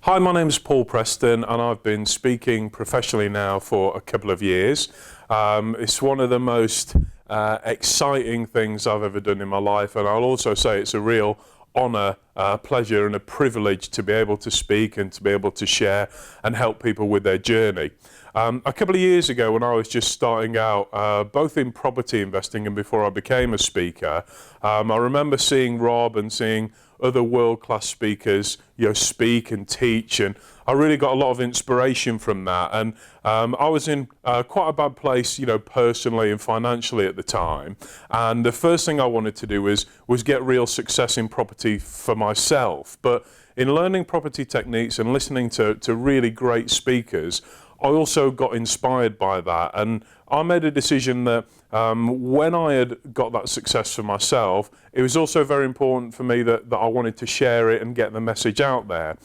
Hi, my name is Paul Preston and I've been speaking professionally now for a couple of years. It's one of the most exciting things I've ever done in my life, and I'll also say it's a real honour, pleasure and a privilege to be able to speak and to be able to share and help people with their journey. A couple of years ago, when I was just starting out, both in property investing and before I became a speaker, I remember seeing Rob and seeing other world-class speakers, speak and teach, and I really got a lot of inspiration from that. And I was in quite a bad place, personally and financially at the time. And the first thing I wanted to do was get real success in property for myself. But in learning property techniques and listening to really great speakers, I also got inspired by that, and I made a decision that when I had got that success for myself, it was also very important for me that I wanted to share it and get the message out there.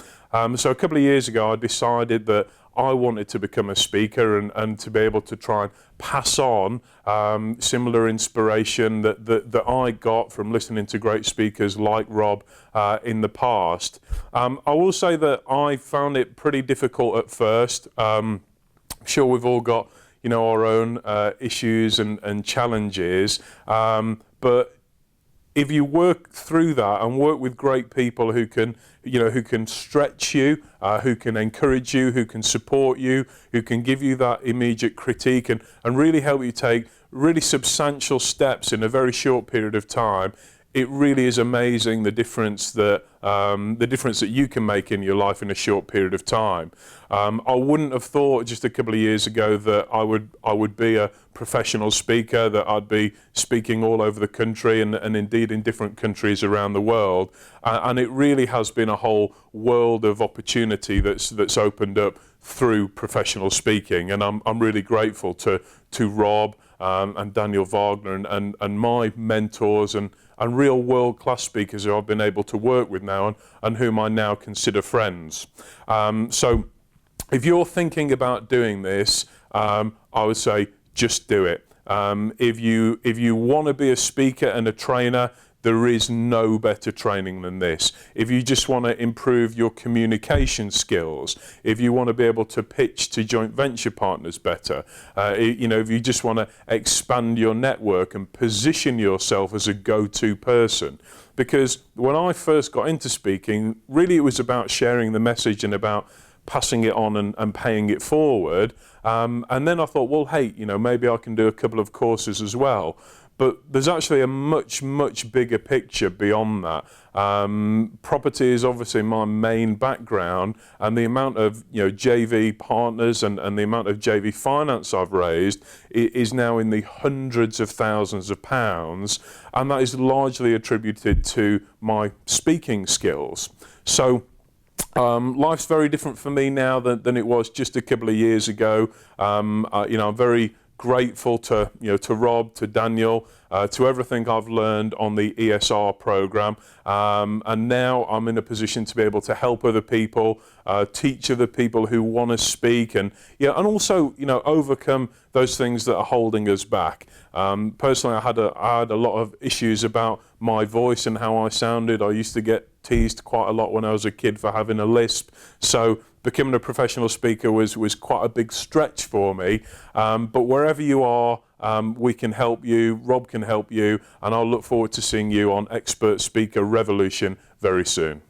So a couple of years ago I decided that I wanted to become a speaker and to be able to try and pass on similar inspiration that I got from listening to great speakers like Rob in the past. I will say that I found it pretty difficult at first. I'm sure we've all got our own issues and challenges, but if you work through that and work with great people who can stretch you, who can encourage you, who can support you, who can give you that immediate critique and really help you take really substantial steps in a very short period of time, it really is amazing the difference that you can make in your life in a short period of time. I wouldn't have thought just a couple of years ago that I would be a professional speaker, that I'd be speaking all over the country and indeed in different countries around the world. And it really has been a whole world of opportunity that's opened up through professional speaking. And I'm really grateful to Rob and Daniel Wagner and my mentors and real world-class speakers who I've been able to work with now and whom I now consider friends. So if you're thinking about doing this, I would say just do it. If you want to be a speaker and a trainer, there is no better training than this. If you just want to improve your communication skills, if you want to be able to pitch to joint venture partners better, if you just want to expand your network and position yourself as a go-to person. Because when I first got into speaking, really it was about sharing the message and about passing it on and paying it forward. And then I thought, well, hey, maybe I can do a couple of courses as well. But there's actually a much, much bigger picture beyond that. Property is obviously my main background, and the amount of JV partners and the amount of JV finance I've raised is now in the hundreds of thousands of pounds, and that is largely attributed to my speaking skills. So life's very different for me now than it was just a couple of years ago. I'm very grateful to Rob, to Daniel, to everything I've learned on the ESR program, and now I'm in a position to be able to help other people, teach other people who want to speak, and also overcome those things that are holding us back. Personally, I had a lot of issues about my voice and how I sounded. I used to get teased quite a lot when I was a kid for having a lisp, so becoming a professional speaker was quite a big stretch for me. But wherever you are, we can help you, Rob can help you, and I'll look forward to seeing you on Expert Speaker Revolution very soon.